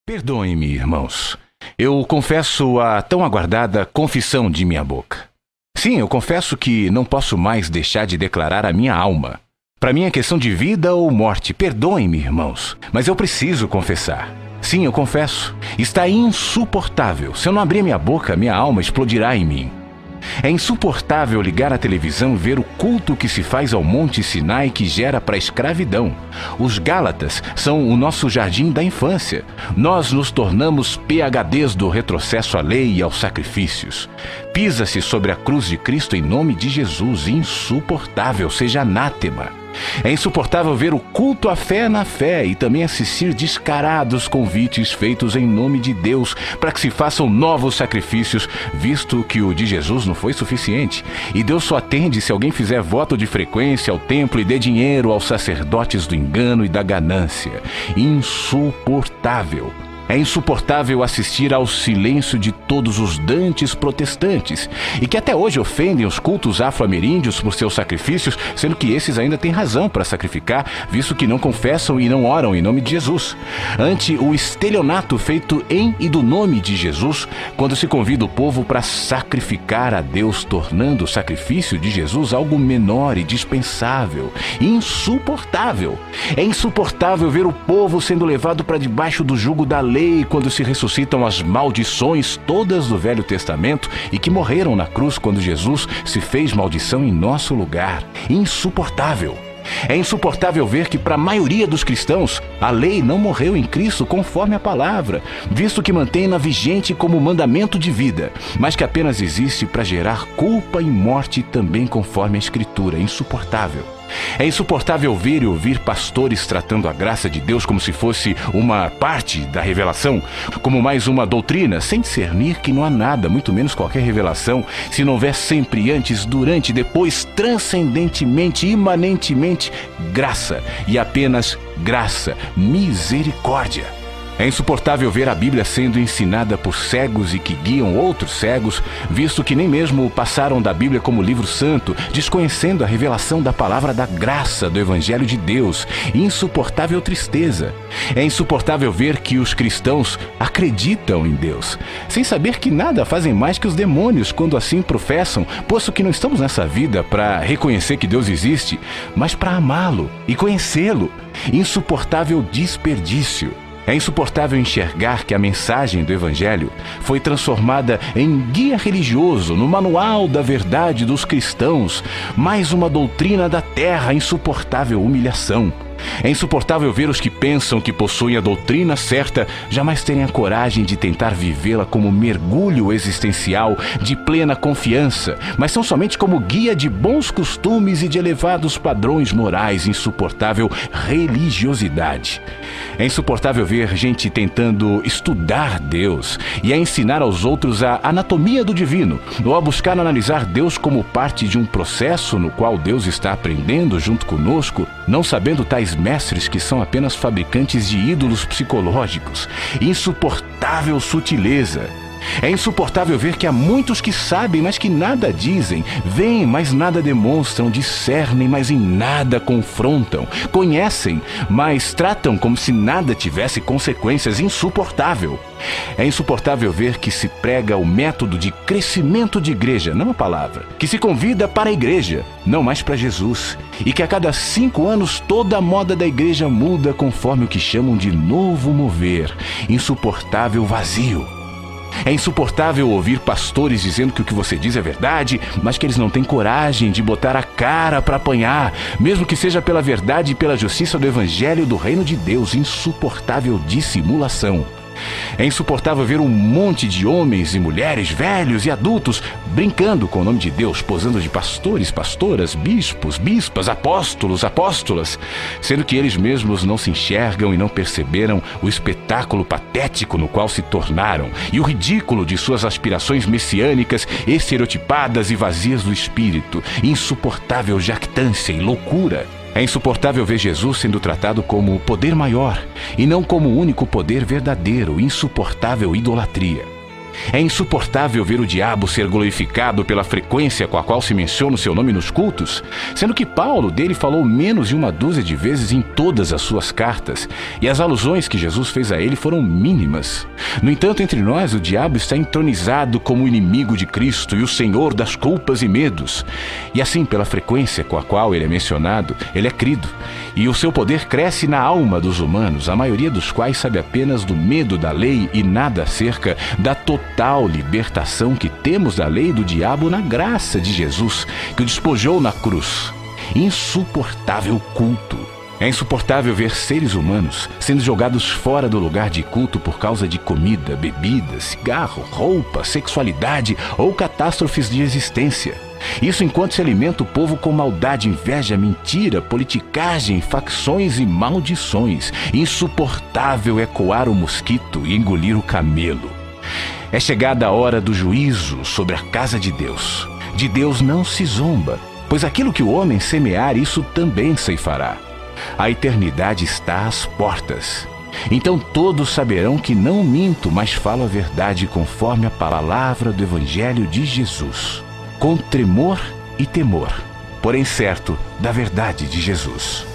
Perdoem-me, irmãos. Eu confesso a tão aguardada confissão de minha boca. Sim, eu confesso que não posso mais deixar de declarar a minha alma. Para mim é questão de vida ou morte. Perdoem-me, irmãos, mas eu preciso confessar. Sim, eu confesso. Está insuportável. Se eu não abrir minha boca, minha alma explodirá em mim. É insuportável ligar a televisão e ver o culto que se faz ao Monte Sinai que gera para a escravidão. Os Gálatas são o nosso jardim da infância. Nós nos tornamos PhDs do retrocesso à lei e aos sacrifícios. Pisa-se sobre a cruz de Cristo em nome de Jesus. Insuportável, seja anátema. É insuportável ver o culto à fé na fé e também assistir descarados convites feitos em nome de Deus para que se façam novos sacrifícios, visto que o de Jesus não foi suficiente. E Deus só atende se alguém fizer voto de frequência ao templo e dê dinheiro aos sacerdotes do engano e da ganância. Insuportável. É insuportável assistir ao silêncio de todos os dantes protestantes e que até hoje ofendem os cultos afro-ameríndios por seus sacrifícios, sendo que esses ainda têm razão para sacrificar, visto que não confessam e não oram em nome de Jesus. Ante o estelionato feito em e do nome de Jesus, quando se convida o povo para sacrificar a Deus, tornando o sacrifício de Jesus algo menor e dispensável. Insuportável. É insuportável ver o povo sendo levado para debaixo do jugo da lei quando se ressuscitam as maldições todas do Velho Testamento e que morreram na cruz quando Jesus se fez maldição em nosso lugar. Insuportável. É insuportável ver que para a maioria dos cristãos, a lei não morreu em Cristo conforme a palavra, visto que mantém-na vigente como mandamento de vida, mas que apenas existe para gerar culpa e morte também conforme a Escritura. Insuportável. É insuportável ver e ouvir pastores tratando a graça de Deus como se fosse uma parte da revelação, como mais uma doutrina, sem discernir que não há nada, muito menos qualquer revelação, se não houver sempre antes, durante, depois, transcendentemente, imanentemente, graça e apenas graça, misericórdia. É insuportável ver a Bíblia sendo ensinada por cegos e que guiam outros cegos, visto que nem mesmo passaram da Bíblia como livro santo, desconhecendo a revelação da palavra da graça do Evangelho de Deus. Insuportável tristeza. É insuportável ver que os cristãos acreditam em Deus, sem saber que nada fazem mais que os demônios quando assim professam, posto que não estamos nessa vida para reconhecer que Deus existe, mas para amá-lo e conhecê-lo. Insuportável desperdício. É insuportável enxergar que a mensagem do Evangelho foi transformada em guia religioso, no manual da verdade dos cristãos, mais uma doutrina da terra. Insuportável humilhação. É insuportável ver os que pensam que possuem a doutrina certa jamais terem a coragem de tentar vivê-la como mergulho existencial de plena confiança, mas são somente como guia de bons costumes e de elevados padrões morais. Insuportável religiosidade. É insuportável ver gente tentando estudar Deus e a ensinar aos outros a anatomia do divino, ou a buscar analisar Deus como parte de um processo no qual Deus está aprendendo junto conosco, não sabendo tais mestres que são apenas fabricantes de ídolos psicológicos. Insuportável sutileza. É insuportável ver que há muitos que sabem, mas que nada dizem, veem, mas nada demonstram, discernem, mas em nada confrontam, conhecem, mas tratam como se nada tivesse consequências. Insuportável. É insuportável ver que se prega o método de crescimento de igreja, não a palavra, que se convida para a igreja, não mais para Jesus, e que a cada 5 anos toda a moda da igreja muda conforme o que chamam de novo mover. Insuportável vazio. É insuportável ouvir pastores dizendo que o que você diz é verdade, mas que eles não têm coragem de botar a cara para apanhar, mesmo que seja pela verdade e pela justiça do Evangelho do Reino de Deus. Insuportável dissimulação. É insuportável ver um monte de homens e mulheres, velhos e adultos, brincando com o nome de Deus, posando de pastores, pastoras, bispos, bispas, apóstolos, apóstolas, sendo que eles mesmos não se enxergam e não perceberam o espetáculo patético no qual se tornaram e o ridículo de suas aspirações messiânicas, estereotipadas e vazias do espírito. Insuportável jactância e loucura. É insuportável ver Jesus sendo tratado como o poder maior e não como o único poder verdadeiro. Insuportável idolatria. É insuportável ver o diabo ser glorificado pela frequência com a qual se menciona o seu nome nos cultos, sendo que Paulo dele falou menos de uma dúzia de vezes em todas as suas cartas, e as alusões que Jesus fez a ele foram mínimas. No entanto, entre nós, o diabo está entronizado como o inimigo de Cristo e o senhor das culpas e medos. E assim, pela frequência com a qual ele é mencionado, ele é crido, e o seu poder cresce na alma dos humanos, a maioria dos quais sabe apenas do medo da lei e nada acerca da total libertação que temos da lei do diabo na graça de Jesus, que o despojou na cruz. Insuportável culto. É insuportável ver seres humanos sendo jogados fora do lugar de culto por causa de comida, bebida, cigarro, roupa, sexualidade ou catástrofes de existência. Isso enquanto se alimenta o povo com maldade, inveja, mentira, politicagem, facções e maldições. Insuportável é coar o mosquito e engolir o camelo. É chegada a hora do juízo sobre a casa de Deus. De Deus não se zomba, pois aquilo que o homem semear, isso também ceifará. A eternidade está às portas. Então todos saberão que não minto, mas falo a verdade conforme a palavra do Evangelho de Jesus, com tremor e temor, porém certo da verdade de Jesus.